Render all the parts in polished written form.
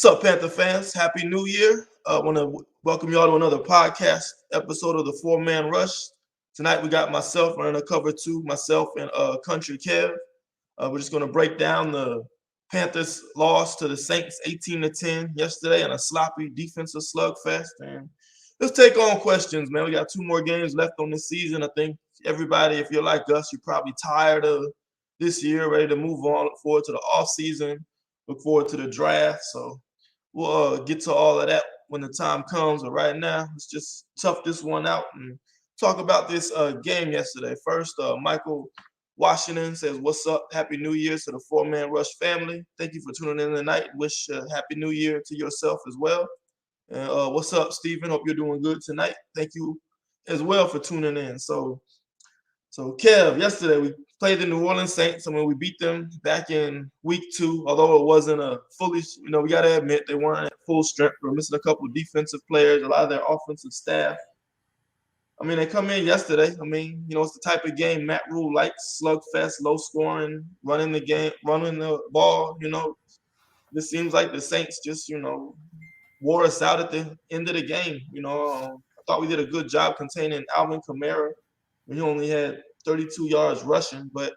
What's up, Panther fans? Happy New Year. I want to welcome y'all to another podcast episode of the Four-Man Rush. Tonight we got myself running a cover two, myself and Country Kev. We're just going to break down the Panthers' loss to the Saints 18-10 yesterday in a sloppy defensive slugfest. And let's take on questions, man. We got two more games left on this season. I think everybody, if you're like us, you're probably tired of this year, ready to move on, look forward to the offseason, look forward to the draft. So we'll get to all of that when the time comes. But right now, let's just tough this one out and talk about this game yesterday. First, Michael Washington says, "What's up? Happy New Year to the Four-Man Rush family. Thank you for tuning in tonight. Wish Happy New Year to yourself as well. And what's up, Stephen? Hope you're doing good tonight. Thank you as well for tuning in." So Kev, yesterday we played the New Orleans Saints. I mean, we beat them back in week 2, although it wasn't a fully, we got to admit they weren't at full strength. We're missing a couple of defensive players, a lot of their offensive staff. I mean, they come in yesterday. I mean, it's the type of game Matt Rule likes, slugfest, low scoring, running the ball. This seems like the Saints just, wore us out at the end of the game. I thought we did a good job containing Alvin Kamara. He only had 32 yards rushing, but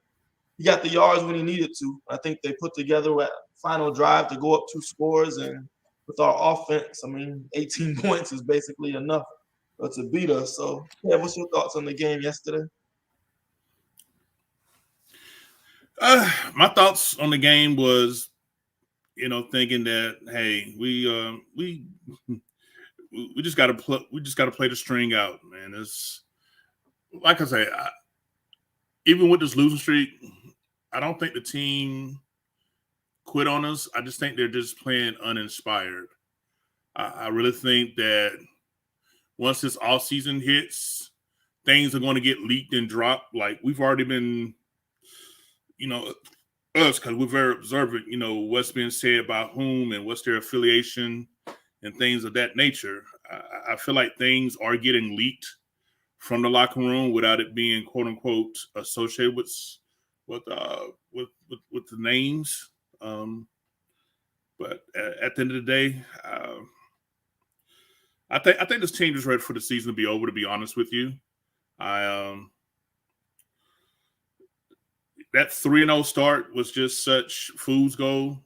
he got the yards when he needed to. I think they put together a final drive to go up 2 scores, and with our offense, 18 points is basically enough to beat us. So, yeah, what's your thoughts on the game yesterday? My thoughts on the game was, thinking that, hey, we just got to play the string out, man. It's like I say, even with this losing streak, I don't think the team quit on us. I just think they're just playing uninspired. I really think that once this off season hits, things are going to get leaked and dropped. Like we've already been, us, because we're very observant, what's being said about whom and what's their affiliation and things of that nature. I feel like things are getting leaked from the locker room without it being quote unquote associated with the names. But at the end of the day, I think this team is ready for the season to be over, to be honest with you. That 3-0 start was just such fool's gold.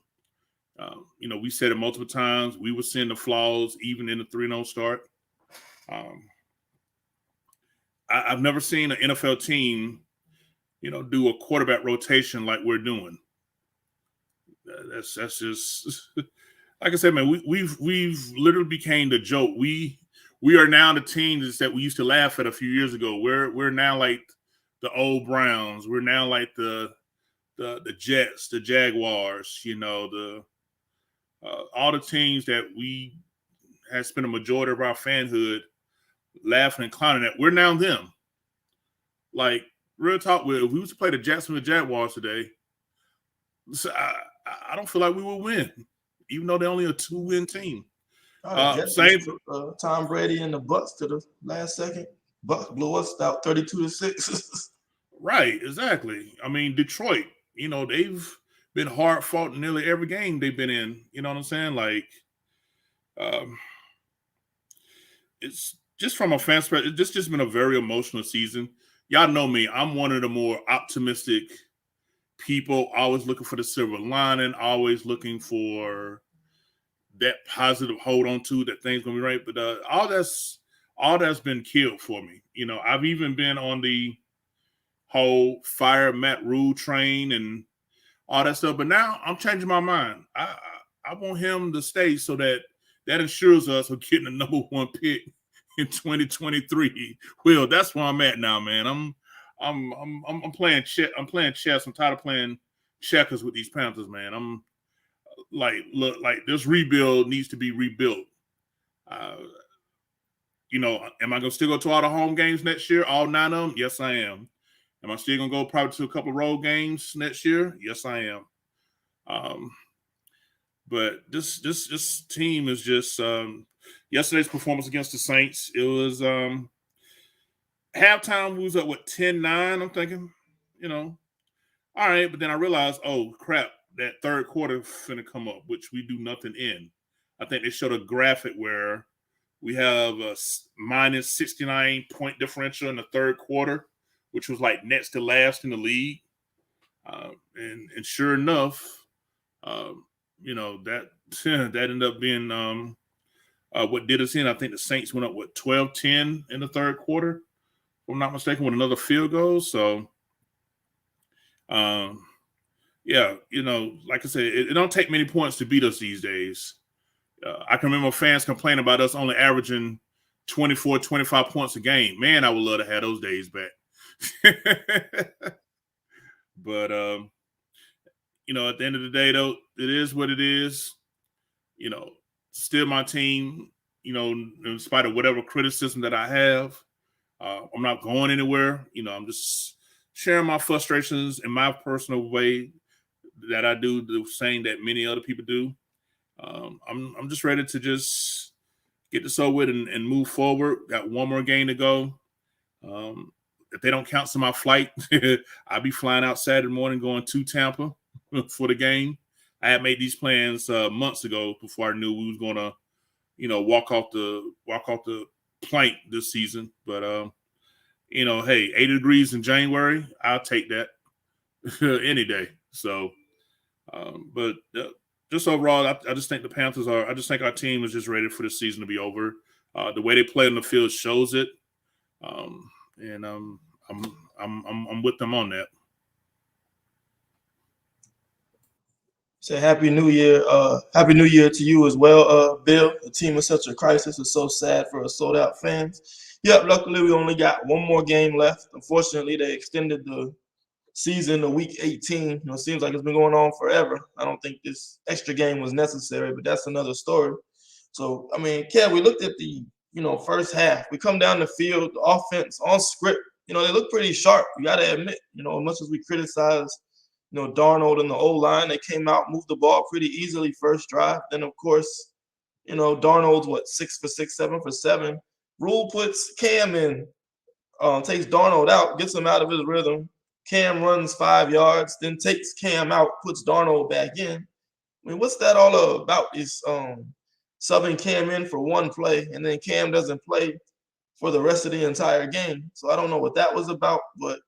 We said it multiple times. We were seeing the flaws even in the 3-0 start. I've never seen an NFL team, do a quarterback rotation like we're doing. That's just like I said, man. We've literally became the joke. We are now the team that we used to laugh at a few years ago. We're now like the old Browns. We're now like the Jets, the Jaguars. All the teams that we had spent a majority of our fanhood laughing and clowning at. We're now them. Like, real talk, if we was to play the Jacksonville Jaguars today, I don't feel like we will win, even though they're only a 2-win team. Same. Tom Brady and the Bucs to the last second. Bucs blew us out 32-6. Right, exactly. Detroit, they've been hard fought in nearly every game they've been in. You know what I'm saying? Like, it's just from a fan perspective, it's just been a very emotional season. Y'all know me. I'm one of the more optimistic people, always looking for the silver lining, always looking for that positive hold on to that thing's going to be right. But all that's been killed for me. I've even been on the whole fire Matt Rule train and all that stuff. But now I'm changing my mind. I want him to stay so that ensures us of getting the number 1 pick in 2023. Well, that's where I'm at now, man. I'm playing chess. I'm tired of playing checkers with these Panthers, man. I'm look, this rebuild needs to be rebuilt. Am I gonna still go to all the home games next year? All 9 of them? Yes, I am. Am I still gonna go probably to a couple of road games next year? Yes, I am. But this team is just yesterday's performance against the Saints. It was halftime. We was up 10-9. I'm thinking, all right. But then I realized, oh crap, that third quarter finna come up, which we do nothing in. I think they showed a graphic where we have a minus 69 point differential in the third quarter, which was like next to last in the league. And sure enough, that ended up being what did us in. I think the Saints went up 12-10 in the third quarter, if I'm not mistaken, with another field goal. So, like I said, it don't take many points to beat us these days. I can remember fans complaining about us only averaging 24, 25 points a game. Man, I would love to have those days back. But, at the end of the day, though, it is what it is. Still my team, in spite of whatever criticism that I have. I'm not going anywhere. I'm just sharing my frustrations in my personal way that I do, the same that many other people do. I'm just ready to just get this over with and move forward. Got one more game to go. If they don't cancel my flight, I'll be flying out Saturday morning going to Tampa for the game. I had made these plans months ago before I knew we was gonna, walk off the plank this season. But hey, 80 degrees in January, I'll take that any day. So, but just overall, I just think the Panthers I just think our team is just ready for the season to be over. The way they play on the field shows it, and I'm with them on that. Say Happy New Year. Happy New Year to you as well, Bill. The team is such a crisis. It's so sad for us sold out fans. Yep, luckily we only got one more game left. Unfortunately, they extended the season to week 18. It seems like it's been going on forever. I don't think this extra game was necessary, but that's another story. So, Kev, we looked at the, first half. We come down the field, the offense on script. They look pretty sharp. You got to admit, as much as we criticize, Darnold and the O-line, they came out, moved the ball pretty easily first drive. Then, of course, Darnold's 6 for 6, 7 for 7. Rule puts Cam in, takes Darnold out, gets him out of his rhythm. Cam runs 5 yards, then takes Cam out, puts Darnold back in. What's that all about? Is subbing Cam in for one play, and then Cam doesn't play for the rest of the entire game. So I don't know what that was about, but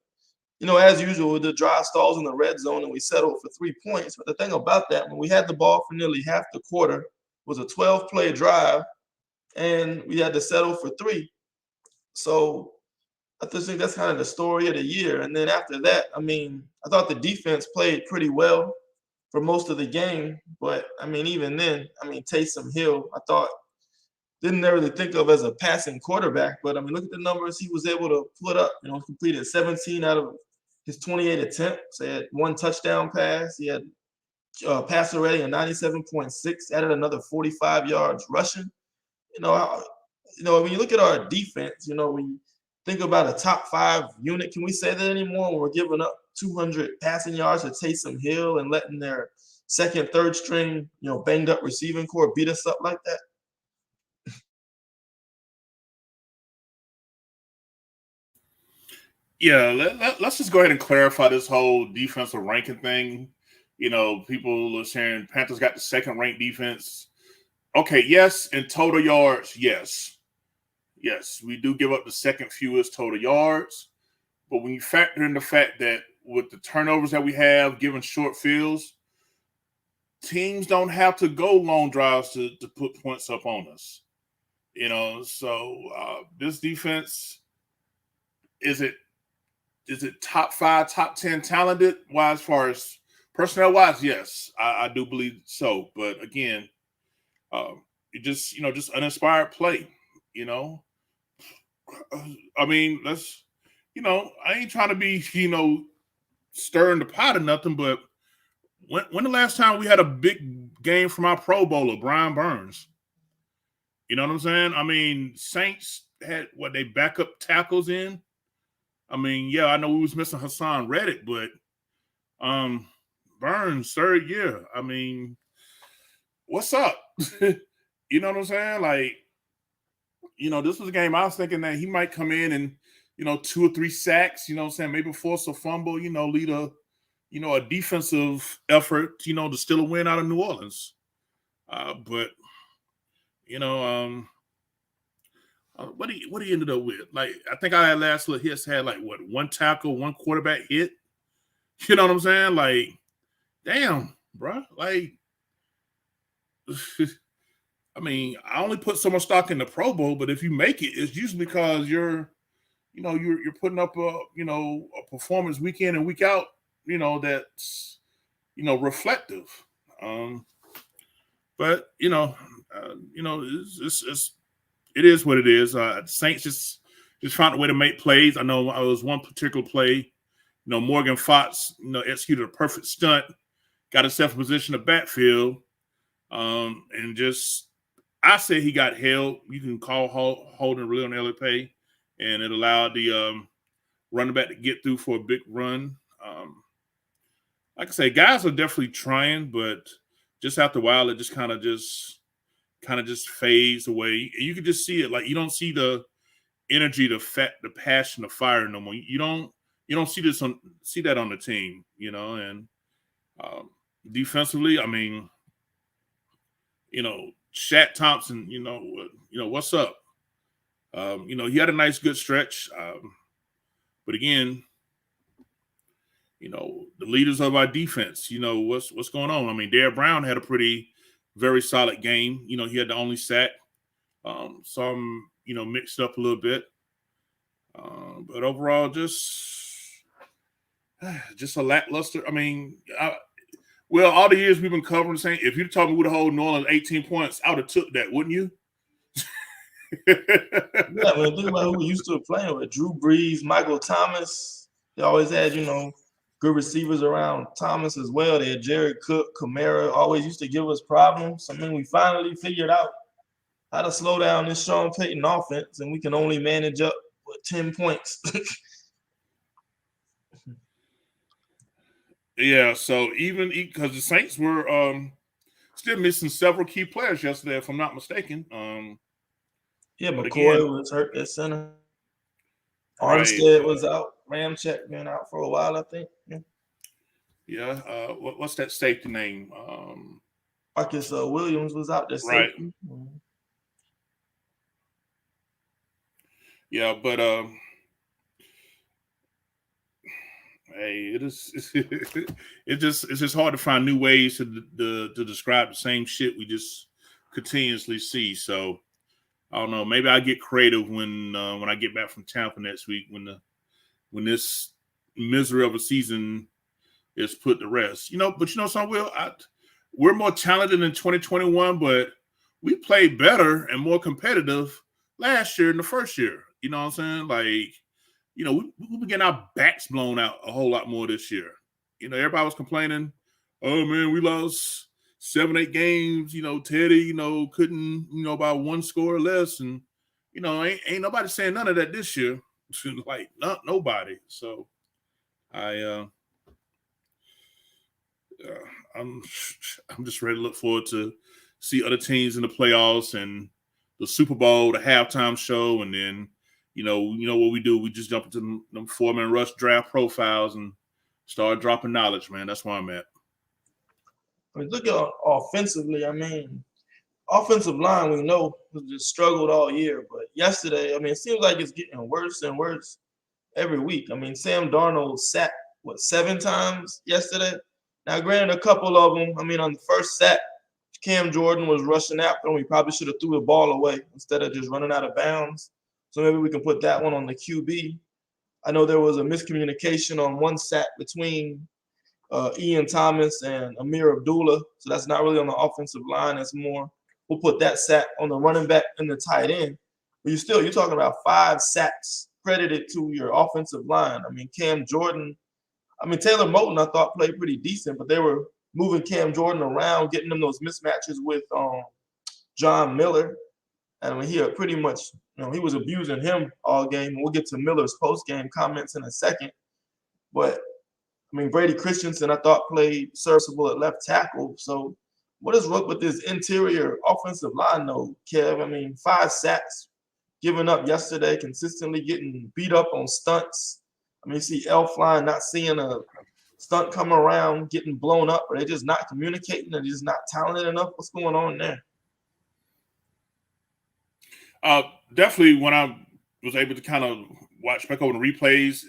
as usual, the drive stalls in the red zone and we settled for 3 points. But the thing about that, when we had the ball for nearly half the quarter, was a 12-play drive, and we had to settle for 3. So I just think that's kind of the story of the year. And then after that, I thought the defense played pretty well for most of the game. But, even then, Taysom Hill, I thought, didn't really think of as a passing quarterback. But, look at the numbers he was able to put up. Completed 17 out of his 28 attempts. He had 1 touchdown pass. He had passer rating of 97.6, added another 45 yards rushing. When you look at our defense, when you think about a top 5 unit, can we say that anymore when we're giving up 200 passing yards to Taysom Hill and letting their second, third string, banged up receiving core beat us up like that? Yeah, let's just go ahead and clarify this whole defensive ranking thing. People are saying Panthers got the second ranked defense. Okay, yes, in total yards, yes. Yes, we do give up the second fewest total yards. But when you factor in the fact that with the turnovers that we have, given short fields, teams don't have to go long drives to put points up on us. So this defense, is it top 5, top 10 talented wise, as far as personnel wise? Yes, I do believe so. But again, it just uninspired play. Let's, I ain't trying to be, stirring the pot or nothing, but when the last time we had a big game from our Pro Bowler, Brian Burns? You know what I'm saying? Saints had they backup tackles in. I know we was missing Hassan Reddick, but Burns, third year. What's up? You know what I'm saying? This was a game I was thinking that he might come in and, 2 or 3 sacks, maybe force a fumble, lead a defensive effort, to steal a win out of New Orleans. But What he ended up with? Like, I think I had last look, hits had like what, one tackle, one quarterback hit. You know what I'm saying? Like, damn, bro. Like, I mean, I only put so much stock in the Pro Bowl, but if you make it, it's usually because you're putting up a performance week in and week out, that's reflective. But it is what it is. Saints just found a way to make plays. I know it was one particular play. Morgan Fox, executed a perfect stunt, got himself in position of backfield, and just I say he got held. You can call holding really on LFA, and it allowed the running back to get through for a big run. Like I say, guys are definitely trying, but just after a while, it just kind of just fades away. And you can just see it. Like, you don't see the energy, the passion, the fire no more. You don't see that on the team, and defensively, I mean, Shaq Thompson, what's up? He had a nice, good stretch. But again, the leaders of our defense, what's going on? I mean, Derrick Brown had a very solid game. He had the only sack. Some, mixed up a little bit. But overall, just a lackluster. I mean, all the years we've been covering, saying if you'd told me we'd hold New Orleans 18 points, I would have took that, wouldn't you? Yeah, when you think about who we used to playing with, Drew Brees, Michael Thomas, they always had, good receivers around Thomas as well. They had Jared Cook, Kamara, always used to give us problems. I mean, we finally figured out how to slow down this Sean Payton offense, and we can only manage up with 10 points. Yeah, so even because the Saints were still missing several key players yesterday, if I'm not mistaken. Yeah, McCoy was hurt at center. Armstead was out. Ramczyk been out for a while, I think. Yeah. What's that safety name? Marcus Williams was out there. Right. Safety. Yeah, but hey, it's just hard to find new ways to describe the same shit we just continuously see. So I don't know. Maybe I get creative when I get back from Tampa next week when this misery of a season is put to rest. But something, Will, we're more talented in 2021, but we played better and more competitive last year in the first year. You know what I'm saying? Like, we been getting our backs blown out a whole lot more this year. Everybody was complaining, oh man, we lost 7-8 games, Teddy, couldn't, by one score or less. And, ain't nobody saying none of that this year. Like, nobody. So I'm just ready to look forward to see other teams in the playoffs and the Super Bowl, the halftime show, and then, what we do, we just jump into them 4-man rush draft profiles and start dropping knowledge, man. That's where I'm at. I mean, look at offensively. I mean, offensive line, we know, has just struggled all year. But yesterday, I mean, it seems like it's getting worse and worse every week. I mean, Sam Darnold sacked, 7 times yesterday? Now, granted, a couple of them, I mean, on the first sack, Cam Jordan was rushing after him. We probably should have threw the ball away instead of just running out of bounds. So maybe we can put that one on the QB. I know there was a miscommunication on one sack between Ian Thomas and Amir Abdullah. So that's not really on the offensive line. That's more, we'll put that sack on the running back and the tight end. But you're talking about 5 sacks credited to your offensive line. I mean, Cam Jordan, Taylor Moton, I thought played pretty decent, but they were moving Cam Jordan around, getting him those mismatches with John Miller. And I mean, he pretty much, he was abusing him all game. We'll get to Miller's post-game comments in a second. But, I mean, Brady Christensen, I thought, played serviceable at left tackle. So what is wrong with this interior offensive line, though, Kev? I mean, 5 sacks given up yesterday, consistently getting beat up on stunts. I mean, you see Elfline not seeing a stunt come around, getting blown up, or they're just not communicating, they're just not talented enough. What's going on there? Definitely when I was able to kind of watch back over the replays,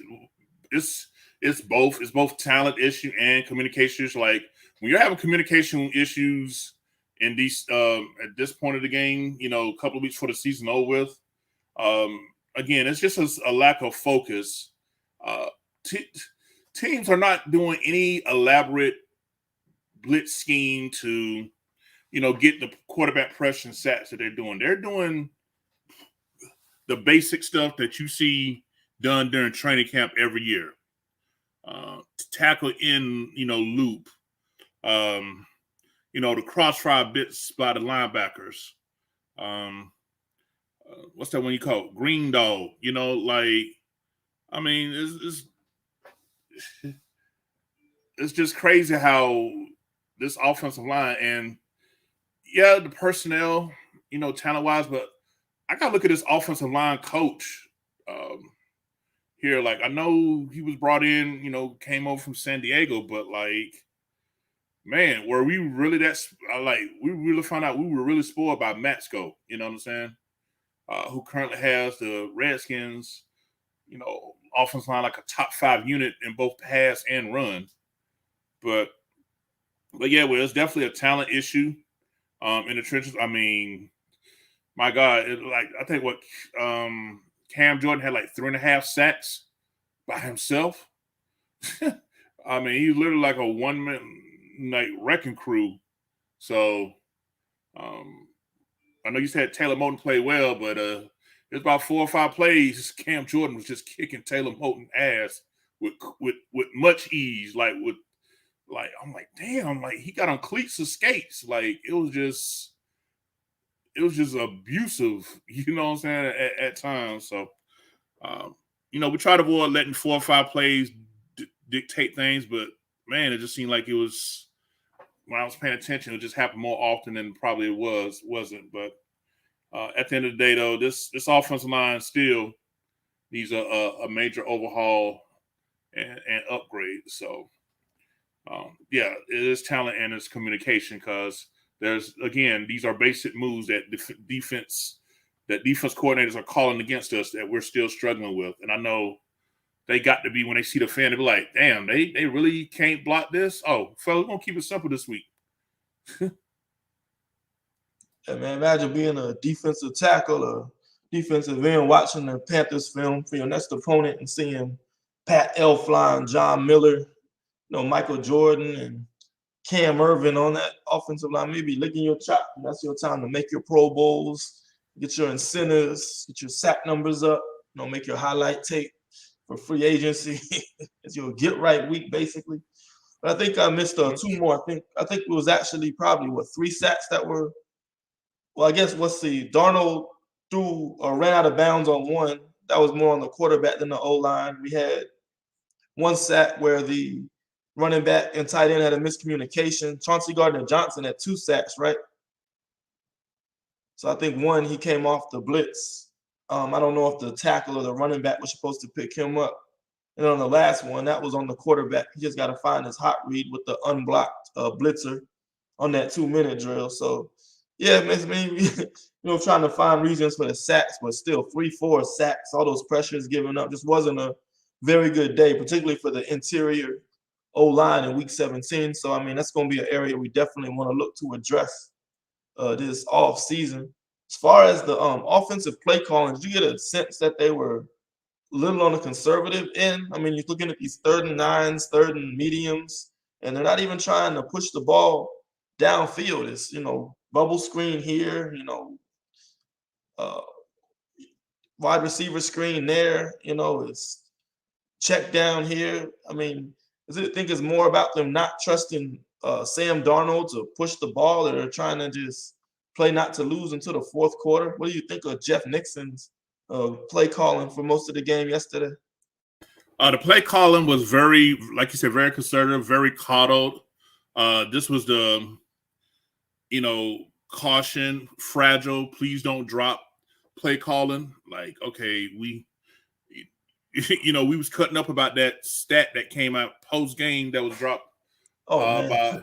it's both talent issue and communication issue. Like when you're having communication issues in these at this point of the game, a couple of weeks before the season over with, again, it's just a lack of focus. Teams are not doing any elaborate blitz scheme to, get the quarterback pressure and sacks that they're doing. They're doing the basic stuff that you see done during training camp every year. Tackle in, loop. The crossfire bits by the linebackers. What's that one you call it? Green dog? It's just crazy how this offensive line and the personnel, talent wise, but I gotta look at this offensive line coach here. Like I know he was brought in, came over from San Diego, but man, were we really we really found out we were really spoiled by Matsko, you know what I'm saying? Who currently has the Redskins, offensive line like a top 5 unit in both pass and run. But yeah, well, it's definitely a talent issue in the trenches. I mean, my God, I think what Cam Jordan had 3.5 sacks by himself. I mean, he's literally like a one-man wrecking crew. So I know you said Taylor Moton played well, but there's about 4 or 5 plays Cam Jordan was just kicking Taylor Moton ass with much ease, I'm like, damn, he got on cleats of skates. It was just abusive, you know what I'm saying, at times. So, we try to avoid letting 4 or 5 plays dictate things, but man, it just seemed like it was, when I was paying attention, it just happened more often than probably it wasn't. But at the end of the day, though, this offensive line still needs a major overhaul and upgrade. So, it is talent and it's communication, because these are basic moves that defense coordinators are calling against us that we're still struggling with. And I know they got to be, when they see the fan, they be like, damn, they really can't block this. Oh, fellas, we're going to keep it simple this week. Yeah, man, imagine being a defensive tackle or defensive end watching the Panthers film for your next opponent and seeing Pat Elflein, John Miller, Michael Jordan and Cam Irvin on that offensive line, maybe licking your chop. That's your time to make your Pro Bowls, get your incentives, get your sack numbers up, make your highlight tape for free agency. It's your get right week, basically. But I think I missed 2 more. I think it was actually probably 3 sacks that were. Well, I guess Darnold threw or ran out of bounds on one. That was more on the quarterback than the O-line. We had 1 sack where the running back and tight end had a miscommunication. Chauncey Gardner-Johnson had 2 sacks, right? So I think 1, he came off the blitz. I don't know if the tackle or the running back was supposed to pick him up. And on the last one, that was on the quarterback. He just got to find his hot read with the unblocked blitzer on that 2-minute drill. So, yeah, maybe, trying to find reasons for the sacks, but still 3-4 sacks, all those pressures given up. Just wasn't a very good day, particularly for the interior O-line in week 17. So, I mean, that's going to be an area we definitely want to look to address this off season. As far as the offensive play calling, did you get a sense that they were a little on the conservative end? I mean, you're looking at these 3rd and 9s, 3rd and mediums, and they're not even trying to push the ball downfield. It's, bubble screen here, wide receiver screen there, it's check down here. I mean, I think it's more about them not trusting Sam Darnold to push the ball, or they're trying to just play not to lose until the 4th quarter. What do you think of Jeff Nixon's play calling for most of the game yesterday? The play calling was very, like you said, very conservative, very coddled. This was the, caution, fragile, please don't drop play calling. Like, okay, we was cutting up about that stat that came out post game that was dropped about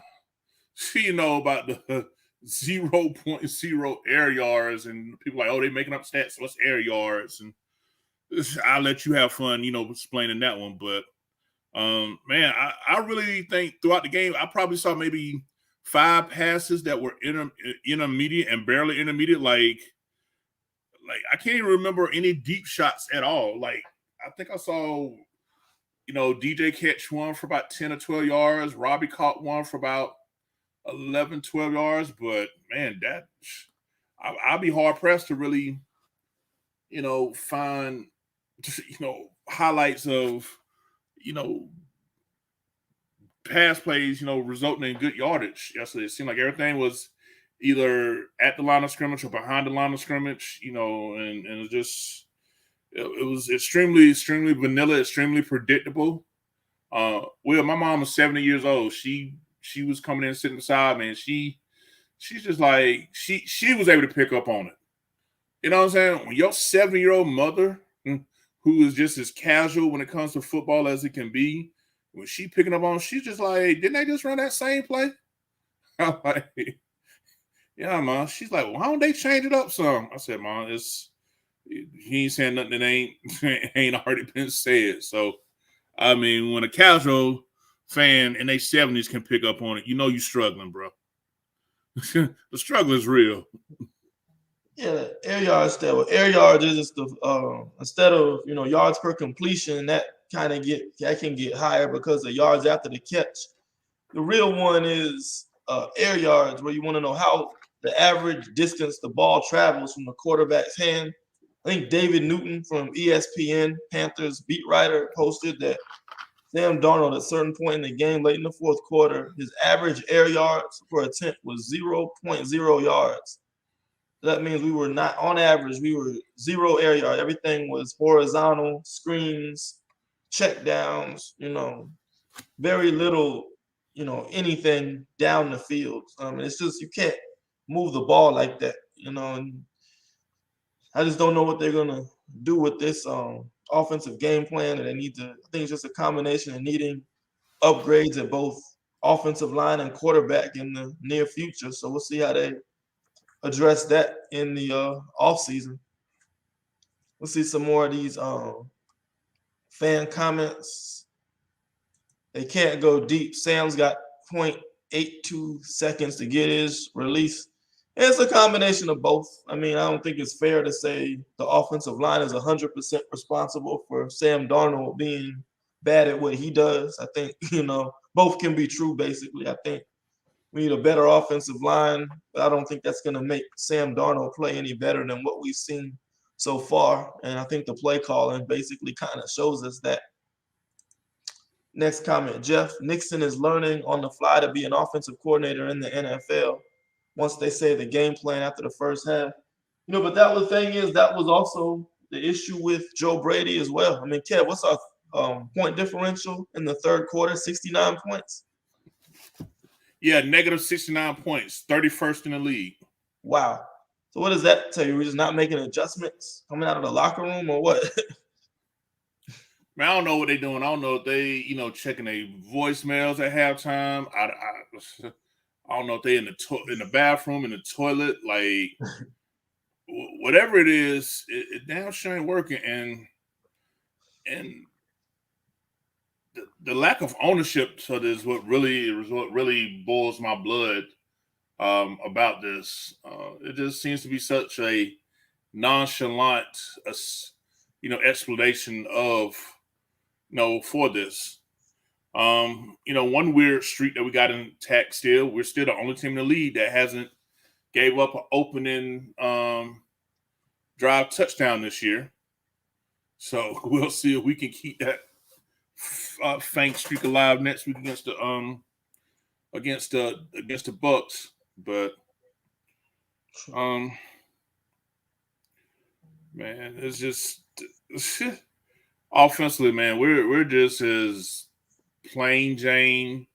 about 0.0 air yards, and people are like, oh, they're making up stats. What's air yards? And I'll let you have fun, explaining that one. But man, I really think throughout the game, I probably saw maybe 5 passes that were intermediate and barely intermediate. Like I can't even remember any deep shots at all. Like I think I saw, DJ catch one for about 10 or 12 yards. Robbie caught one for about 11, 12 yards. But man, I'll be hard pressed to really, find, highlights of, pass plays, resulting in good yardage yesterday. It seemed like everything was either at the line of scrimmage or behind the line of scrimmage, and it was extremely, extremely vanilla, extremely predictable. Well, my mom was 70 years old. She was coming in, sitting beside me, and she's just like, she was able to pick up on it. You know what I'm saying? When your 70-year-old mother, who is just as casual when it comes to football as it can be, when she picking up on, she's just like, didn't they just run that same play? I'm like, yeah, Mom. She's like, well, why don't they change it up some? I said, Mom, he ain't saying nothing that ain't already been said. So, I mean, when a casual fan in their 70s can pick up on it, you're struggling, bro. The struggle is real. Yeah, air yards. Air yards is just the instead of yards per completion, that can get higher because of yards after the catch. The real one is air yards, where you want to know how the average distance the ball travels from the quarterback's hand. I think David Newton from ESPN, Panthers beat writer, posted that Sam Darnold, at a certain point in the game, late in the fourth quarter, his average air yards per attempt was 0.0 yards. That means we were not, on average, we were 0 air yard. Everything was horizontal, screens, check downs, very little, anything down the field. It's just, you can't move the ball like that, and I just don't know what they're going to do with this offensive game plan. And I think it's just a combination of needing upgrades at both offensive line and quarterback in the near future. So we'll see how they address that in the offseason. We'll see some more of these fan comments. They can't go deep. Sam's got 0.82 seconds to get his release. And it's a combination of both. I mean, I don't think it's fair to say the offensive line is 100% responsible for Sam Darnold being bad at what he does. I think, both can be true, basically. I think we need a better offensive line, but I don't think that's going to make Sam Darnold play any better than what we've seen so far. And I think the play calling basically kind of shows us that. Next comment, Jeff Nixon is learning on the fly to be an offensive coordinator in the NFL once they say the game plan after the first half. But that was also the issue with Joe Brady as well. I mean, Kev, what's our point differential in the third quarter? 69 points? Yeah, negative 69 points, 31st in the league. Wow. So what does that tell you? We're just not making adjustments coming out of the locker room or what? Man, I don't know what they're doing. I don't know if they, checking their voicemails at halftime. I don't know if they in the bathroom, in the toilet, like whatever it is, it damn sure ain't working. And the lack of ownership to this what really boils my blood about this. It just seems to be such a nonchalant, explanation of, for this. One weird streak that we got intact still. We're still the only team in the league that hasn't gave up an opening drive touchdown this year. So we'll see if we can keep that faint streak alive next week against the Bucks. But man, it's just offensively, man, we're just as plain Jane,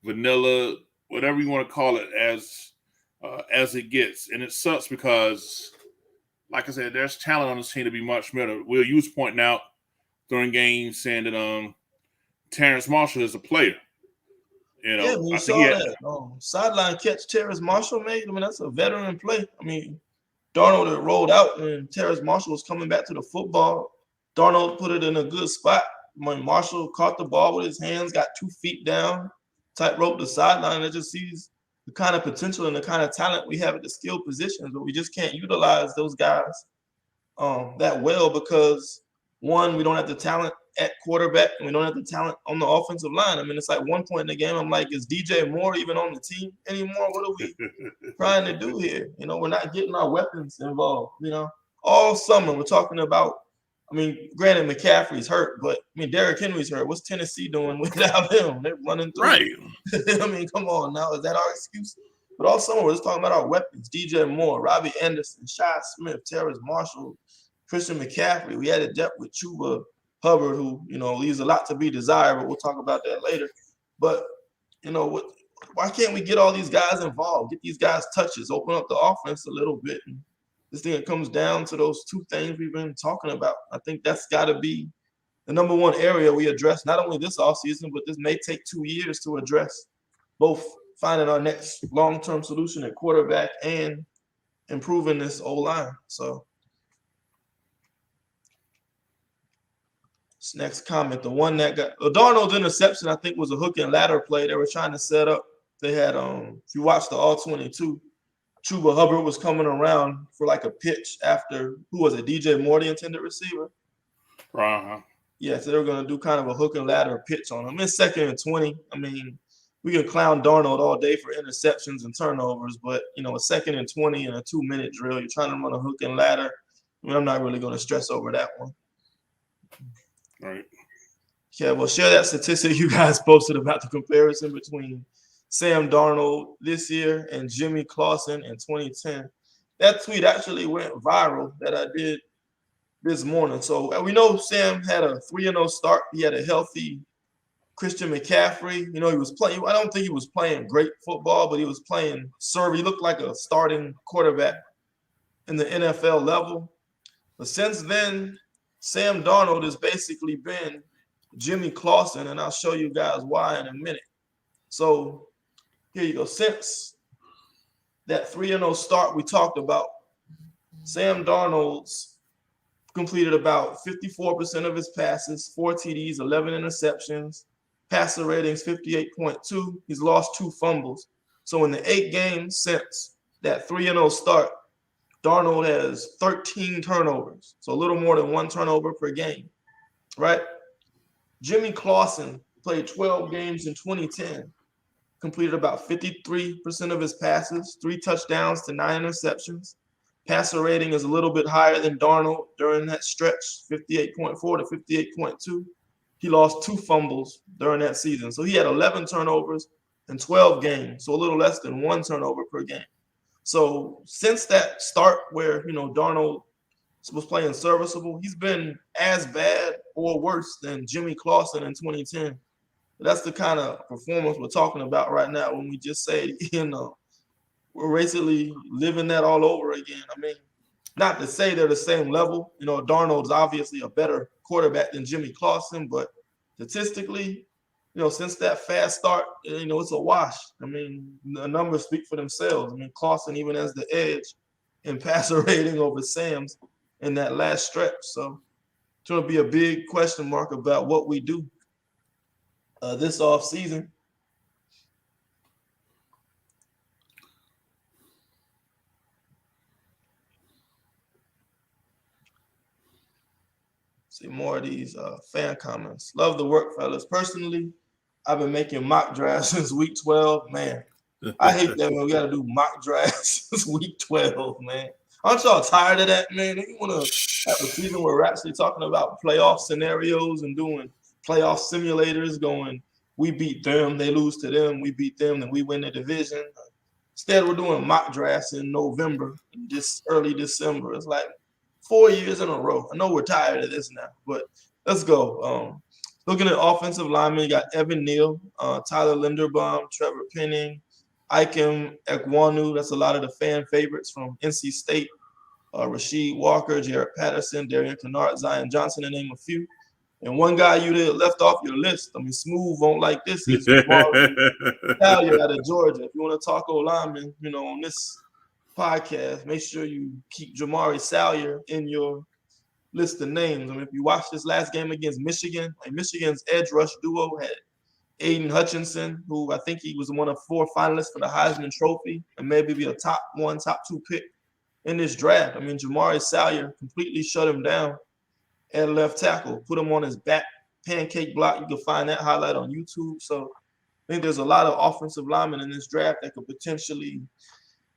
vanilla, whatever you want to call it, as it gets. And it sucks because, like I said, there's talent on this team to be much better. Will, you was pointing out during games saying that Terrence Marshall is a player. You Yeah, know, we I think saw that sideline catch Terrace Marshall made. I mean, that's a veteran play. I mean, Darnold had rolled out and Terrace Marshall was coming back to the football. Darnold put it in a good spot. When Marshall caught the ball with his hands, got 2 feet down, tightrope the sideline, and it just sees the kind of potential and the kind of talent we have at the skill positions, but we just can't utilize those guys that well because one, we don't have the talent at quarterback and we don't have the talent on the offensive line. I mean, it's like one point in the game, I'm like, is DJ Moore even on the team anymore? What are we trying to do here? You know, we're not getting our weapons involved. You know, all summer we're talking about. I mean, granted, McCaffrey's hurt, but I mean, Derrick Henry's hurt. What's Tennessee doing without him? They're running through. right. I mean, come on now. Is that our excuse? But all summer, we're just talking about our weapons. DJ Moore, Robbie Anderson, Shi Smith, Terrace Marshall, Christian McCaffrey. We added depth with Chuba Hubbard, who, you know, leaves a lot to be desired, but we'll talk about that later. But, you know, why can't we get all these guys involved, get these guys touches, open up the offense a little bit? And this thing, it comes down to those 2 things we've been talking about. I think that's got to be the number one area we address, not only this offseason, but this may take 2 years to address, both finding our next long-term solution at quarterback and improving this O-line. So this next comment, the one that got Darnold's interception, I think, was a hook and ladder play they were trying to set up. They had, if you watch the All-22, Chuba Hubbard was coming around for like a pitch after, who was it, DJ Moore, the intended receiver? Uh-huh. Yeah, so they were going to do kind of a hook and ladder pitch on him. It's 2nd and 20. I mean, we can clown Darnold all day for interceptions and turnovers, but, you know, a 2nd and 20 and a 2-minute drill, you're trying to run a hook and ladder. I mean, I'm not really going to stress over that one. Right. Yeah, well, share that statistic you guys posted about the comparison between Sam Darnold this year and Jimmy Clausen in 2010. That tweet actually went viral that I did this morning. So we know Sam had a 3-0 start. He had a healthy Christian McCaffrey. You know, he was playing. I don't think he was playing great football, but he was playing serve. He looked like a starting quarterback in the NFL level. But since then, Sam Darnold has basically been Jimmy Clausen, and I'll show you guys why in a minute. So here you go. Since that 3-0 start we talked about, Sam Darnold's completed about 54% of his passes, 4 TDs, 11 interceptions, passer ratings 58.2. He's lost 2 fumbles. So in the 8 games since that 3-0 start, Darnold has 13 turnovers, so a little more than 1 turnover per game, right? Jimmy Clausen played 12 games in 2010, completed about 53% of his passes, 3 touchdowns to 9 interceptions. Passer rating is a little bit higher than Darnold during that stretch, 58.4 to 58.2. He lost 2 fumbles during that season. So he had 11 turnovers in 12 games, so a little less than 1 turnover per game. So since that start where, you know, Darnold was playing serviceable, he's been as bad or worse than Jimmy Clausen in 2010. That's the kind of performance we're talking about right now when we just say, you know, we're basically living that all over again. I mean, not to say they're the same level. You know, Darnold's obviously a better quarterback than Jimmy Clausen, but statistically, you know, since that fast start, you know, it's a wash. I mean, the numbers speak for themselves. I mean, Clausen even has the edge in passer rating over Sam's in that last stretch. So it's going to be a big question mark about what we do this offseason. See more of these fan comments. Love the work, fellas. Personally, I've been making mock drafts since week 12. Man, I hate that when we got to do mock drafts since week 12, man. Aren't y'all tired of that, man? You want to have a season where we're actually talking about playoff scenarios and doing playoff simulators going, we beat them, they lose to them, we beat them, then we win the division. Instead, we're doing mock drafts in November, this early December. It's like 4 years in a row. I know we're tired of this now, but let's go. Looking at offensive linemen, you got Evan Neal, Tyler Linderbaum, Trevor Penning, Ikem Ekwonu. That's a lot of the fan favorites from NC State. Rasheed Walker, Jarrett Patterson, Darian Kennard, Zion Johnson, to name a few. And one guy you did left off your list, I mean, smooth on like this, is Jamari Salyer out of Georgia. If you want to talk linemen, on this podcast, make sure you keep Jamari Salyer in your list of names. I mean, if you watch this last game against Michigan, Michigan's edge rush duo had Aiden Hutchinson, who I think he was one of 4 finalists for the Heisman Trophy and maybe be a top 1, top 2 pick in this draft. I mean, Jamari Salyer completely shut him down at left tackle, put him on his back pancake block. You can find that highlight on YouTube. So I think there's a lot of offensive linemen in this draft that could potentially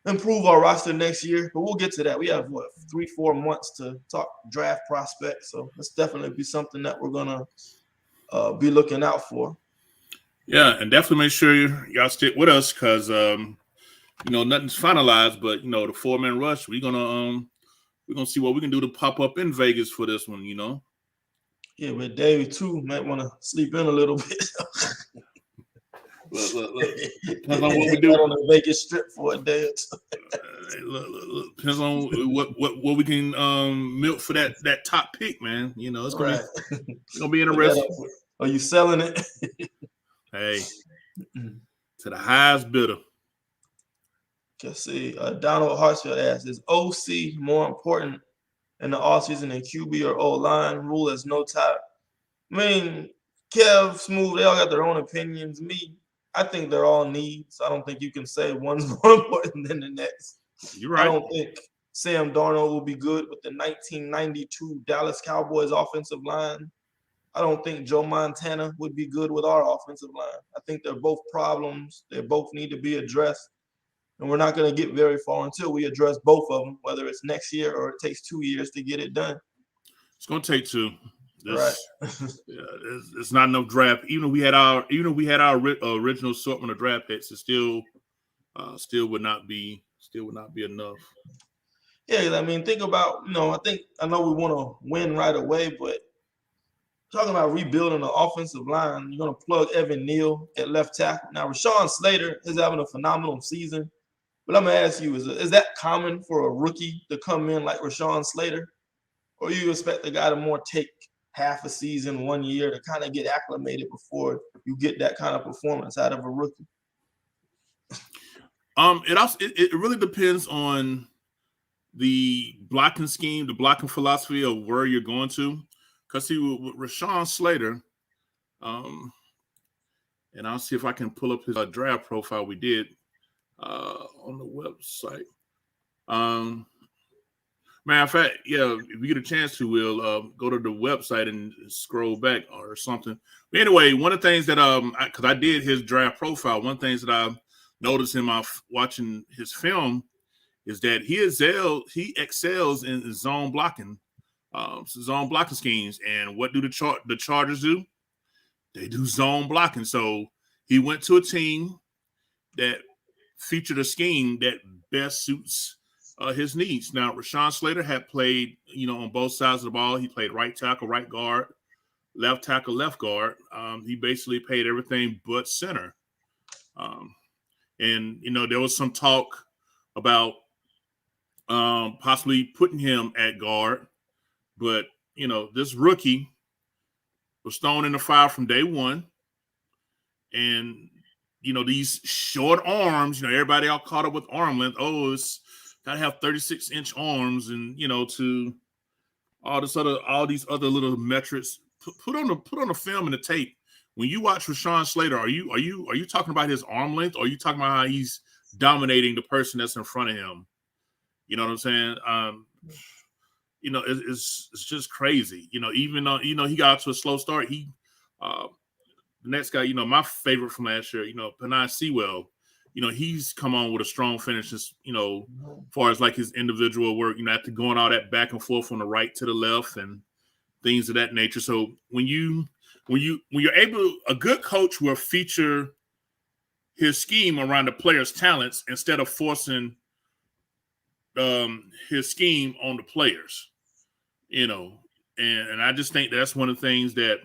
improve our roster next year. But we'll get to that. We have, 3-4 months to talk draft prospects. So that's definitely be something that we're going to be looking out for. Yeah, and definitely make sure y'all stick with us because, nothing's finalized. But, the 4-man rush, we're going to see what we can do to pop up in Vegas for this one, Yeah, but Dave, too, might want to sleep in a little bit. Look. Depends on what we do on the Vegas Strip for a day or two. Look. Depends on what we can milk for that top pick, man. It's gonna be interesting. Are you selling it? Hey, to the highest bidder. Let's see. Donald Hartsfield asks, is OC more important in the offseason than QB or O-line? Rule is no tie. I mean, Kev, Smooth, they all got their own opinions. I think they're all needs. I don't think you can say one's more important than the next. You're right. I don't think Sam Darnold will be good with the 1992 Dallas Cowboys offensive line. I don't think Joe Montana would be good with our offensive line. I think they're both problems. They both need to be addressed. And we're not going to get very far until we address both of them, whether it's next year or it takes 2 years to get it done. It's going to take 2. Right. It's not enough draft. Even if we had our original assortment of draft picks, it still would not be enough. Yeah, I mean, think about, I know we want to win right away, but talking about rebuilding the offensive line, you're going to plug Evan Neal at left tackle. Now, Rashawn Slater is having a phenomenal season, but I'm going to ask you, is that common for a rookie to come in like Rashawn Slater? Or you expect the guy to more take half a season, 1 year to kind of get acclimated before you get that kind of performance out of a rookie? It really depends on the blocking scheme, the blocking philosophy of where you're going to. Because see, with Rashawn Slater, and I'll see if I can pull up his draft profile we did on the website. Matter of fact, if you get a chance to, we'll go to the website and scroll back or something. But anyway, one of the things that because I did his draft profile, one of the things that I noticed him watching his film is that he excels in zone blocking schemes. And what do the Chargers do? They do zone blocking. So he went to a team that featured a scheme that best suits his needs. Now, Rashawn Slater had played, on both sides of the ball. He played right tackle, right guard, left tackle, left guard. He basically played everything but center. And there was some talk about possibly putting him at guard. But, this rookie was thrown in the fire from day one. And, these short arms, everybody all caught up with arm length. Oh, it's got to have 36-inch arms and, to all these other little metrics. Put on the film and the tape. When you watch Rashawn Slater, are you talking about his arm length? Or are you talking about how he's dominating the person that's in front of him? You know what I'm saying? It's just crazy. Even though, he got out to a slow start, the next guy, my favorite from last year, Panay Sewell, he's come on with a strong finish, as far as like his individual work, after going all that back and forth from the right to the left and things of that nature. So when you're able, a good coach will feature his scheme around the player's talents instead of forcing his scheme on the players, and I just think that's one of the things that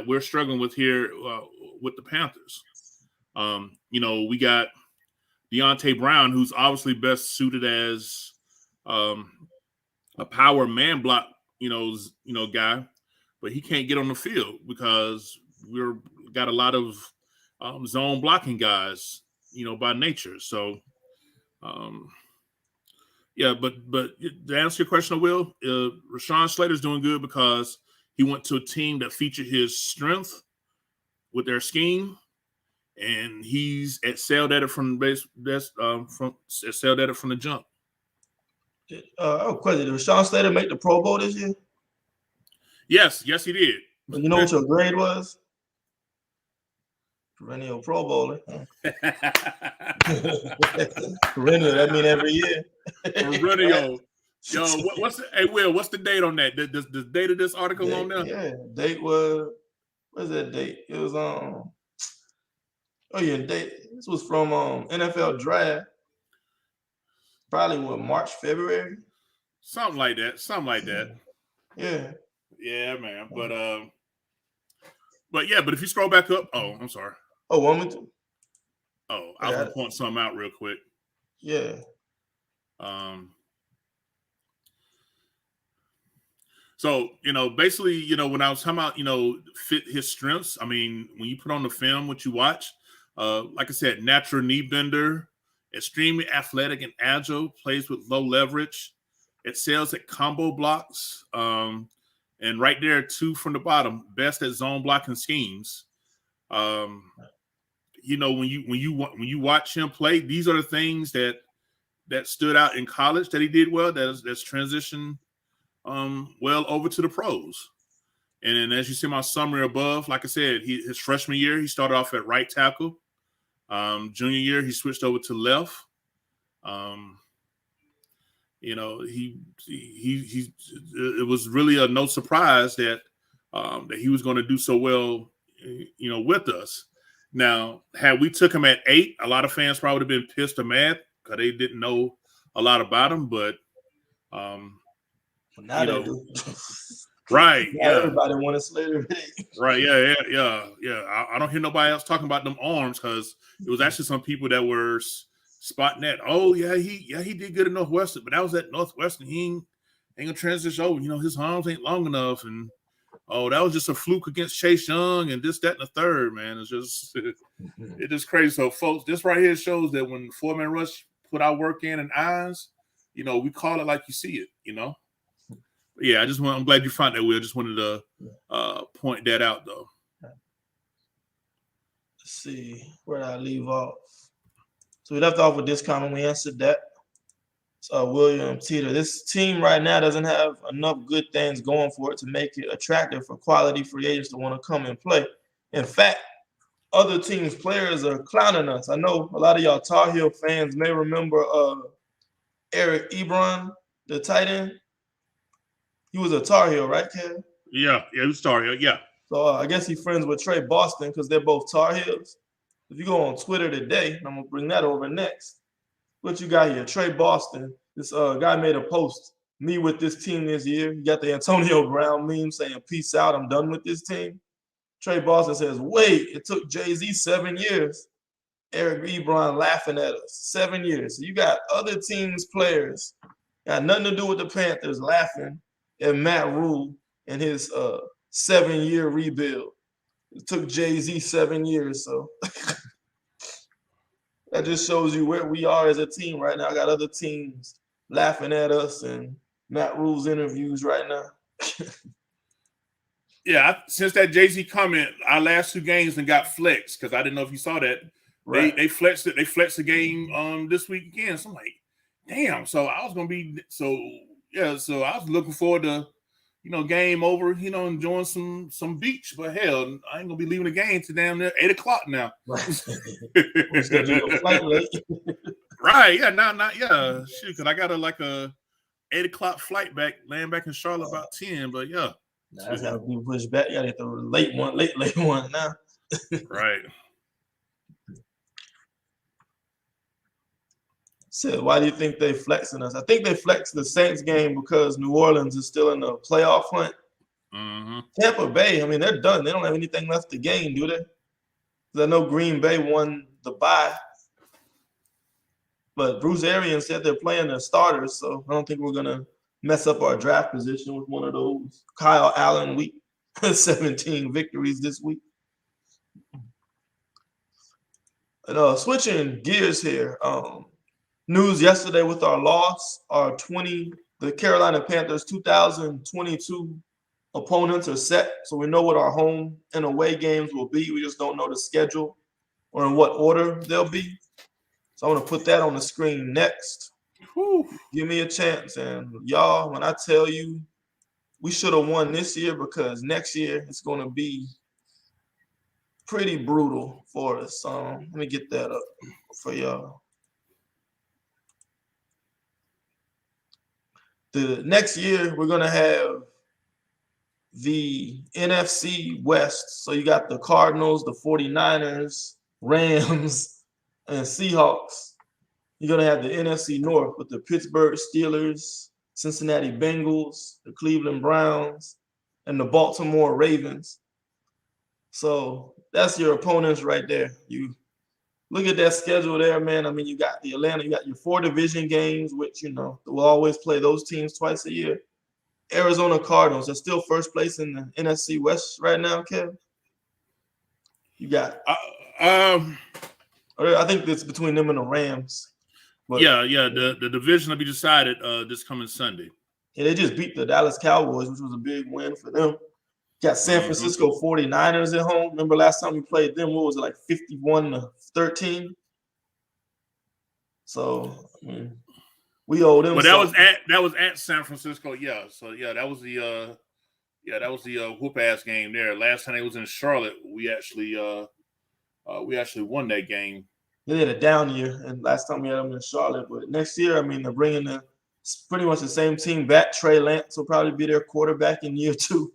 we're struggling with here with the Panthers. We got Deontay Brown, who's obviously best suited as a power man block, guy, but he can't get on the field because we're got a lot of zone blocking guys, by nature. So, yeah, but to answer your question, Will, Rashawn Slater's doing good because he went to a team that featured his strength with their scheme, and he's excelled at it from the jump. Question: did Rashawn Slater make the Pro Bowl this year? Yes, he did. You know what your grade was? Perennial Pro Bowler. Perennial, that mean every year. Perennial. Yo, what's the date on that? The date of this article on there? Yeah, date was, what's that date? It was this was from NFL Draft. Probably March, February. Something like that. Yeah. Yeah, man. But if you scroll back up, I'm sorry. Oh, want me to? Oh, I was gonna point something out real quick. Yeah. So, basically, when I was talking about, fit his strengths, I mean, when you put on the film, what you watch, like I said, natural knee bender, extremely athletic and agile, plays with low leverage, excels at combo blocks, and right there, 2 from the bottom, best at zone blocking schemes. When you watch him play, these are the things that stood out in college that he did well. That's transitioned well over to the pros. And then, as you see my summary above, like I said, his freshman year he started off at right tackle. Junior year he switched over to left. It was really no surprise that he was going to do so well, with us. Now, had we took him at 8, a lot of fans probably would have been pissed or mad because they didn't know a lot about him. But now they do. Right? Now yeah. Everybody wanted Slater. Right? Yeah. I don't hear nobody else talking about them arms because it was actually some people that were spotting that. Oh yeah, he did good at Northwestern, but that was at Northwestern. He ain't gonna transition over. His arms ain't long enough, and that was just a fluke against Chase Young and this, that, and the third. Man, it's just crazy. So, folks, this right here shows that when 4-man rush put our work in and eyes, we call it like you see it. Yeah, I'm glad you found that, Will. Just wanted to point that out, though. Let's see, where did I leave off? So we left off with this comment. We answered that. So William Teeter, this team right now doesn't have enough good things going for it to make it attractive for quality free agents to want to come and play. In fact, other teams' players are clowning us. I know a lot of y'all Tar Heel fans may remember Eric Ebron, the tight end. He was a Tar Heel, right, Kev? Yeah, he was Tar Heel, yeah. So I guess he's friends with Trey Boston because they're both Tar Heels. If you go on Twitter today, I'm going to bring that over next. What you got here? Trey Boston. This guy made a post. Me with this team this year. You got the Antonio Brown meme saying, peace out, I'm done with this team. Trey Boston says, wait, it took Jay-Z 7 years. Eric Ebron laughing at us. 7 years. So you got other teams' players. Got nothing to do with the Panthers laughing at Matt Rule and his 7-year rebuild. It took Jay-Z 7 years, so that just shows you where we are as a team right now. I got other teams laughing at us and Matt Rule's interviews right now. Yeah, since that Jay-Z comment, our last 2 games and got flexed because I didn't know if you saw that. Right. They flexed it. They flexed the game this week again. So I'm like, damn. So I was gonna be so I was looking forward to game over, enjoying some beach. But hell, I ain't gonna be leaving the game till damn near 8:00 now. Right. Right. Yeah. Not. Yeah. Shoot, because I got a 8:00 flight back, land back in Charlotte about 10. But yeah. That's gotta be pushed back. You gotta get the late one now. Right. So why do you think they flexing us? I think they flexed the Saints game because New Orleans is still in the playoff hunt. Mm-hmm. Tampa Bay, I mean, they're done. They don't have anything left to gain, do they? Because I know Green Bay won the bye. But Bruce Arians said they're playing their starters, so I don't think we're going to mess up our draft position with one of those Kyle Allen week. 17 victories this week. And switching gears here, news yesterday with our loss, the Carolina Panthers 2022 opponents are set. So we know what our home and away games will be. We just don't know the schedule or in what order they'll be. So I want to put that on the screen next. Whew. Give me a chance. And y'all, when I tell you we should have won this year, because next year it's going to be pretty brutal for us. Let me get that up for y'all. The next year we're going to have the NFC West. So you got the Cardinals, the 49ers, Rams, and Seahawks. You're going to have the NFC North with the Pittsburgh Steelers, Cincinnati Bengals, the Cleveland Browns, and the Baltimore Ravens. So that's your opponents right there. You look at that schedule there, man. I mean, you got the Atlanta, you got your 4 division games, which, we'll always play those teams twice a year. Arizona Cardinals are still first place in the NFC West right now, Kev. You got I think it's between them and the Rams. But, the division will be decided this coming Sunday. Yeah, they just beat the Dallas Cowboys, which was a big win for them. Got San Francisco 49ers at home. Remember last time we played them, what was it, like 51-13? So, I mean, we owe them. But that was at San Francisco, yeah. So that was the whoop ass game there. Last time they was in Charlotte, we actually won that game. They had a down year, and last time we had them in Charlotte. But next year, I mean, they're bringing pretty much the same team back. Trey Lance will probably be their quarterback in year 2.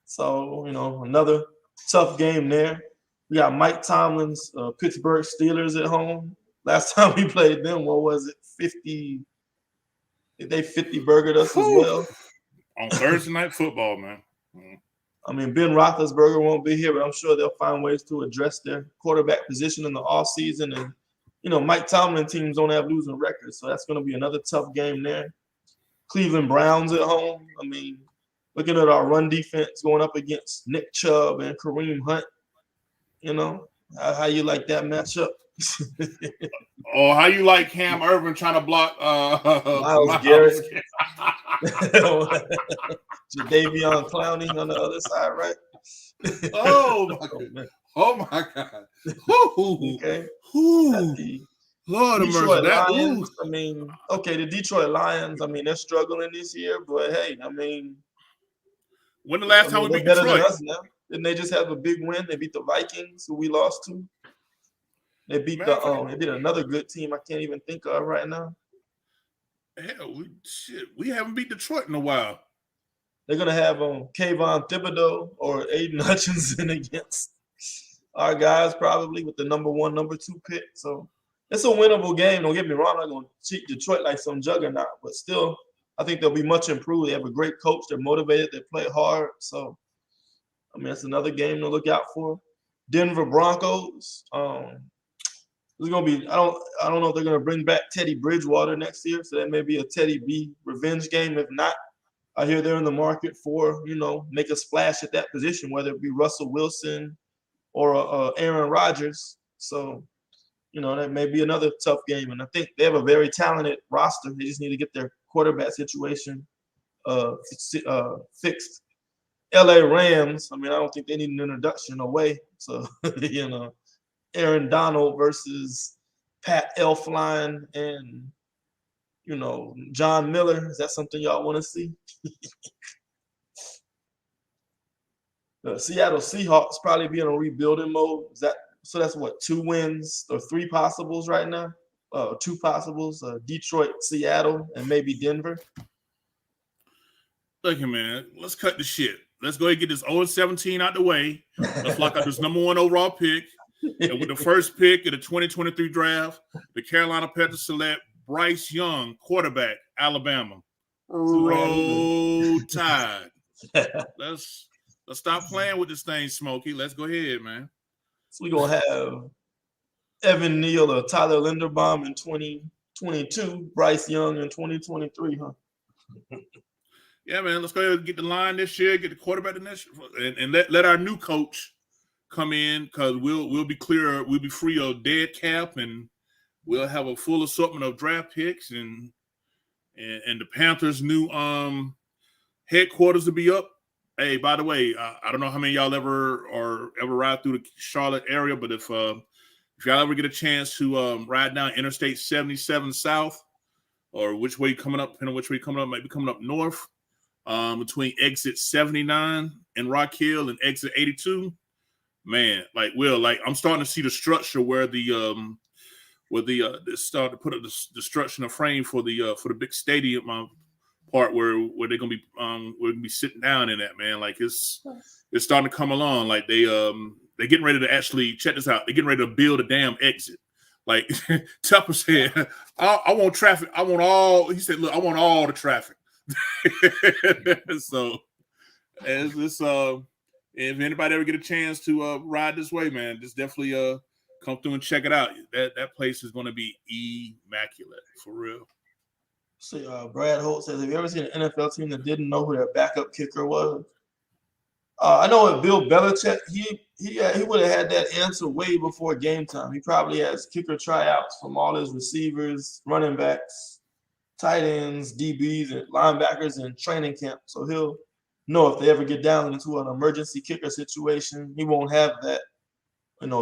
So, another tough game there. We got Mike Tomlin's Pittsburgh Steelers at home. Last time we played them, what was it, 50? Did they 50-burgered us as well? On Thursday Night Football, man. I mean, Ben Roethlisberger won't be here, but I'm sure they'll find ways to address their quarterback position in the offseason. And, Mike Tomlin teams don't have losing records, so that's going to be another tough game there. Cleveland Browns at home. I mean, looking at our run defense going up against Nick Chubb and Kareem Hunt, how you like that matchup? Or how you like Cam Irvin trying to block Myles Garrett. Jadeveon Clowney on the other side, right? Oh my God. Okay. Lord of mercy. Lions, I mean, okay, the Detroit Lions, I mean, they're struggling this year, but hey, I mean, when the last time we beat better Detroit? Than us now. Didn't they just have a big win? They beat the Vikings, who we lost to. They beat they beat another good team I can't even think of right now. Hell, we haven't beat Detroit in a while. They're gonna have Kayvon Thibodeau or Aiden Hutchinson against our guys, probably with the number 1, number 2 pick. So it's a winnable game. Don't get me wrong, I'm not gonna cheat Detroit like some juggernaut, but still, I think they'll be much improved. They have a great coach. They're motivated. They play hard. So, I mean, it's another game to look out for. Denver Broncos. It's gonna be. I don't know if they're gonna bring back Teddy Bridgewater next year. So that may be a Teddy B revenge game. If not, I hear they're in the market for make a splash at that position, whether it be Russell Wilson or Aaron Rodgers. So, that may be another tough game. And I think they have a very talented roster. They just need to get their quarterback situation fixed. LA Rams, I mean, I don't think they need an introduction away. So, Aaron Donald versus Pat Elflein and, John Miller. Is that something y'all want to see? The Seattle Seahawks probably be in a rebuilding mode. So that's what, 2 wins or 3 possibles right now? 2 possibles, Detroit, Seattle, and maybe Denver. Look here, man. Let's cut the shit. Let's go ahead and get this 0-17 out the way. Let's lock up this number 1 overall pick. And with the first pick of the 2023 draft, the Carolina Panthers select Bryce Young, quarterback, Alabama. Roll Tide. Let's stop playing with this thing, Smokey. Let's go ahead, man. So we're going to have Evan Neal or Tyler Linderbaum in 2022, Bryce Young in 2023, huh? Yeah, man, let's go ahead and get the line this year, get the quarterback the next year, and let our new coach come in, because we'll be clear, we'll be free of dead cap, and we'll have a full assortment of draft picks, and the Panthers' new headquarters will be up. Hey, by the way, I don't know how many of y'all ever ride through the Charlotte area, but if y'all ever get a chance to ride down Interstate 77 South, or which way coming up, depending on which way coming up, might be coming up north, between exit 79 and Rock Hill and exit 82, man, like I'm starting to see the structure where they start to put up the structure and the frame for the big stadium part where they're gonna be we're gonna be sitting down in that, man. Like it's starting to come along. Like they're getting ready to actually check this out. They're getting ready to build a damn exit. Like Tupper said, I want traffic. I want all. He said, look, I want all the traffic. So as this if anybody ever get a chance to ride this way, man, just definitely come through and check it out. That place is going to be immaculate for real. See, Brad Holt says, have you ever seen an NFL team that didn't know who their backup kicker was? I know with Bill Belichick, he would have had that answer way before game time. He probably has kicker tryouts from all his receivers, running backs, tight ends, DBs, and linebackers in training camp. So he'll know if they ever get down into an emergency kicker situation. He won't have that,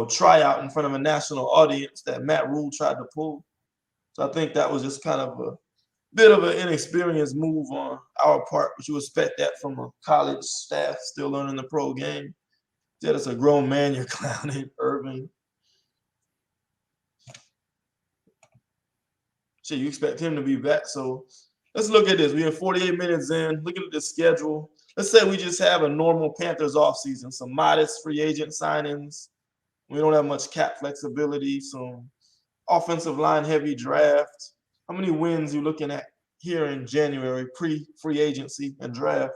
tryout in front of a national audience that Matt Rule tried to pull. So I think that was just kind of a bit of an inexperienced move on our part, but you expect that from a college staff still learning the pro game. That it's a grown man you're clowning, Irvin. Shit, you expect him to be back. So let's look at this. We're 48 minutes in, looking at the schedule. Let's say we just have a normal Panthers offseason, some modest free agent signings. We don't have much cap flexibility, some offensive line heavy draft. How many wins you looking at here in January, pre-free agency and draft?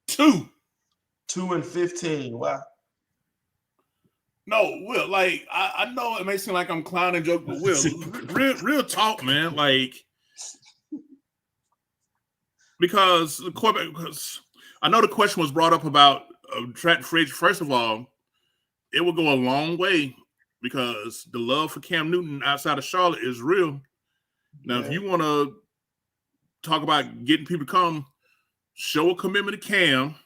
2 and 15. Wow. No, Will, like I know it may seem like I'm clowning joke, but Will, real talk, man. Like, because I know the question was brought up about track free agent. First of all, it will go a long way because the love for Cam Newton outside of Charlotte is real. Now, if you want to talk about getting people to come, show a commitment to Cam.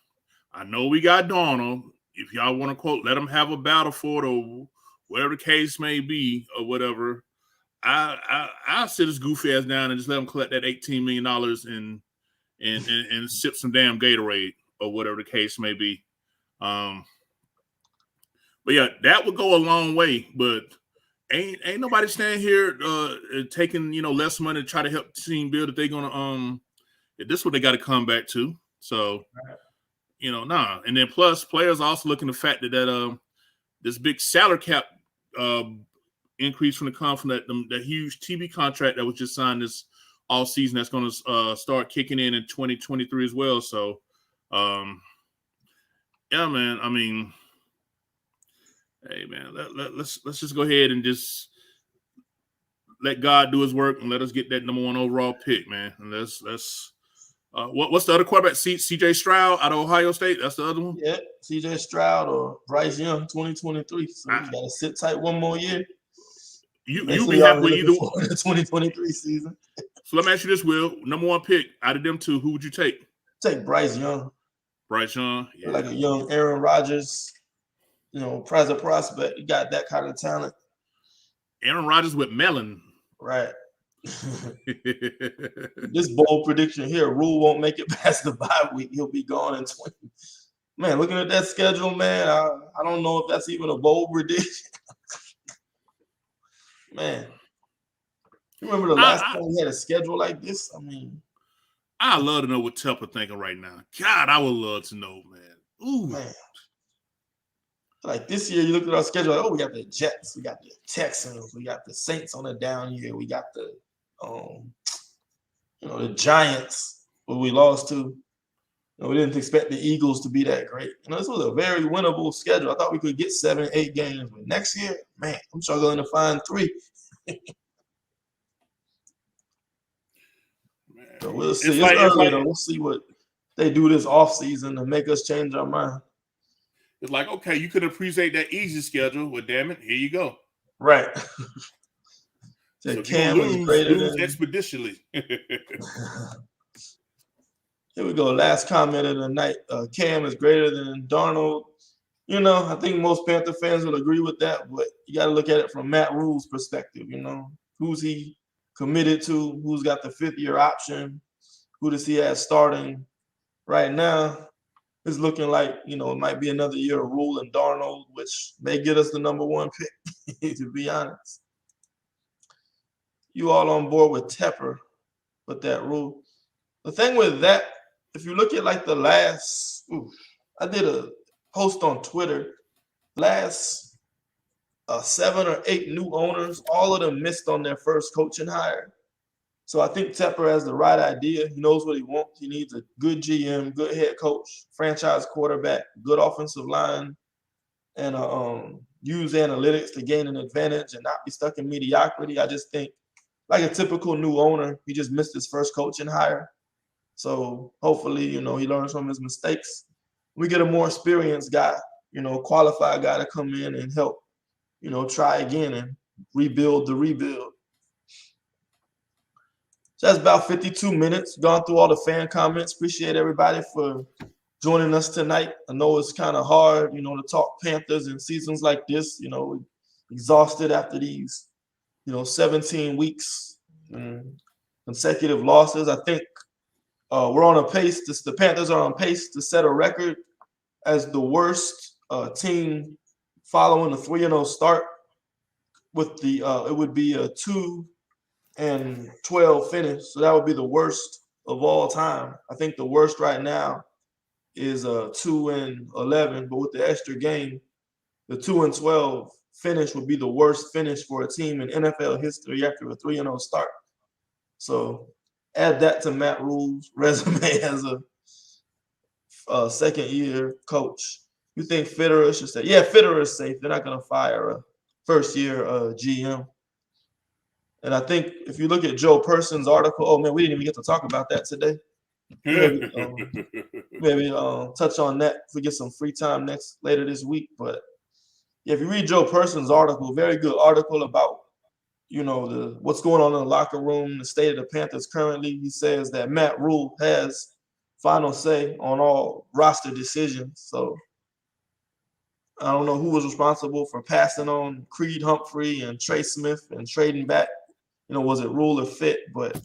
I know we got Donald. If y'all want to quote, let them have a battle for it or whatever the case may be or whatever, I'll sit his goofy ass down and just let him collect that $18 million and sip some damn Gatorade or whatever the case may be. But yeah, that would go a long way. But ain't nobody standing here taking less money to try to help the team build if they're gonna this is what they got to come back to. So nah. And then plus players also looking at the fact that this big salary cap increase from that huge TV contract that was just signed this all season that's going to start kicking in 2023 as well. So yeah, man. I mean, hey, man, let's just go ahead and just let God do his work and let us get that number 1 overall pick, man. And let's what's the other quarterback? CJ Stroud out of Ohio State. That's the other one. Yeah, CJ Stroud or Bryce Young, 2023. So you got to sit tight one more year. You'll be happy with either one. The 2023 season. So let me ask you this, Will. Number 1 pick out of them two, who would you take? Take Bryce Young. Bryce Young, yeah. Like a young Aaron Rodgers, present prospect. You got that kind of talent. Aaron Rodgers with melon. Right. This bold prediction here, Rule won't make it past the bye week. He'll be gone in 20. Man, looking at that schedule, man, I don't know if that's even a bold prediction. Man, you remember the last time we had a schedule like this? I mean, I love to know what Tupper thinking right now. God, I would love to know, man. Ooh, man. Like this year, you look at our schedule. Like, we got the Jets, we got the Texans, we got the Saints on the down year, we got the the Giants, who we lost to. We didn't expect the Eagles to be that great. This was a very winnable schedule. I thought we could get 7, 8 games, but next year, man, I'm struggling to find 3. So we'll see. It's early though. We'll see what they do this offseason to make us change our mind. It's like, okay, you could appreciate that easy schedule. Well, damn it, here you go. Right. So if you're going to lose expeditiously. Here we go. Last comment of the night. Cam is greater than Darnold. You know, I think most Panther fans will agree with that, but you got to look at it from Matt Rule's perspective. You know, who's he committed to? Who's got the fifth-year option? Who does he have starting right now? It's looking like, you know, it might be another year of Rule and Darnold, which may get us the number one pick, to be honest. You all on board with Tepper, but that Rule. The thing with that, if you look at like the last, I did a post on Twitter, last 7 or 8 new owners, all of them missed on their first coaching hire. So I think Tepper has the right idea. He knows what he wants. He needs a good GM, good head coach, franchise quarterback, good offensive line, and use analytics to gain an advantage and not be stuck in mediocrity. I just think, like a typical new owner, he just missed his first coaching hire. So hopefully, you know, he learns from his mistakes. We get a more experienced guy, you know, qualified guy to come in and help, you know, try again and rebuild the rebuild. So that's about 52 minutes. Gone through all the fan comments. Appreciate everybody for joining us tonight. I know it's kind of hard, you know, to talk Panthers in seasons like this. You know, exhausted after these, you know, 17 weeks and consecutive losses. I think we're on a pace. The Panthers are on pace to set a record as the worst team following a 3-0 start. With the it would be a 2-12 finish, so that would be the worst of all time. I think the worst right now is 2-11, but with the extra game, the 2-12 finish would be the worst finish for a team in NFL history after a 3-0 start. So add that to Matt Rule's resume as a second-year coach. You think Fitterer should stay? Yeah, Fitterer is safe. They're not going to fire a first-year GM. And I think if you look at Joe Person's article, oh, man, we didn't even get to talk about that today. Maybe touch on that if we get some free time later this week. But yeah, if you read Joe Person's article, very good article about, you know, what's going on in the locker room, the state of the Panthers currently. He says that Matt Rule has final say on all roster decisions. So I don't know who was responsible for passing on Creed Humphrey and Trey Smith and trading back. You know, was it Rule or Fit? But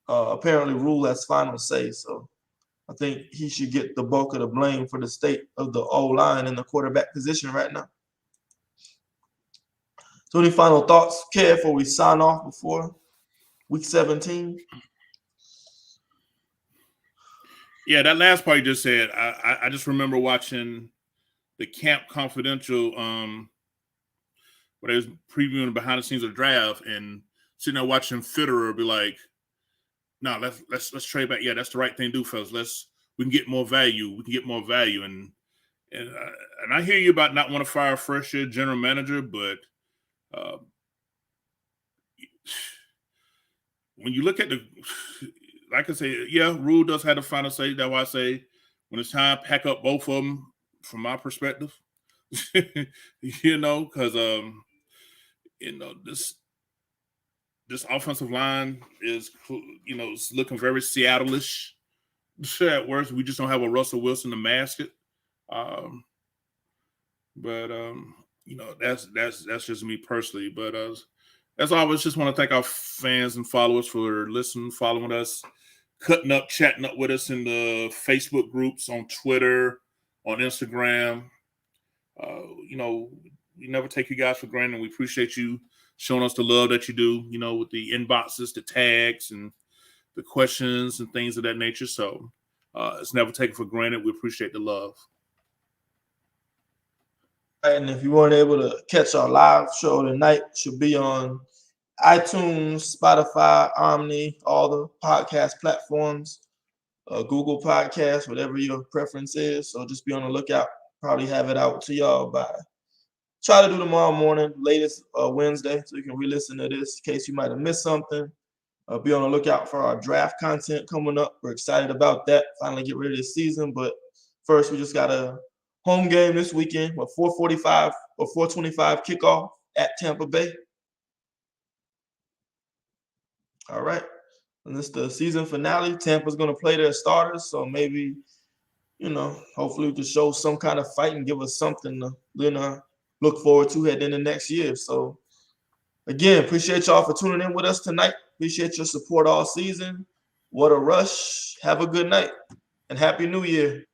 apparently Rule has final say. So I think he should get the bulk of the blame for the state of the O-line in the quarterback position right now. So any final thoughts, Kev, before we sign off before week 17? Yeah, that last part you just said, I just remember watching the Camp Confidential where they was previewing behind the scenes of the draft and sitting there watching Fitterer be like, no, let's trade back. Yeah, that's the right thing to do, fellas. We can get more value. We can get more value. And I hear you about not want to fire a first year general manager, but when you look at like I say, yeah, Rule does have the final say. That's why I say when it's time, pack up both of them from my perspective. You know, because you know, this offensive line is, you know, it's looking very Seattle-ish. At worst, we just don't have a Russell Wilson to mask it. But you know, that's just me personally. But as always, just want to thank our fans and followers for listening, following us, cutting up, chatting up with us in the Facebook groups, on Twitter, on Instagram. You know, we never take you guys for granted. We appreciate you showing us the love that you do, you know, with the inboxes, the tags, and the questions and things of that nature. So it's never taken for granted. We appreciate the love. And if you weren't able to catch our live show tonight, it should be on iTunes, Spotify, Omni, all the podcast platforms, Google Podcasts, whatever your preference is. So just be on the lookout. Probably have it out to y'all by try to do tomorrow morning, latest Wednesday, so you can re-listen to this in case you might have missed something. Be on the lookout for our draft content coming up. We're excited about that. Finally get rid of this season. But first, we just got a home game this weekend with 4:45 or 4:25 kickoff at Tampa Bay. All right. And this is the season finale. Tampa's going to play their starters. So maybe, hopefully we can show some kind of fight and give us something to, look forward to heading into next year. So, again, appreciate y'all for tuning in with us tonight. Appreciate your support all season. What a rush. Have a good night and Happy New Year.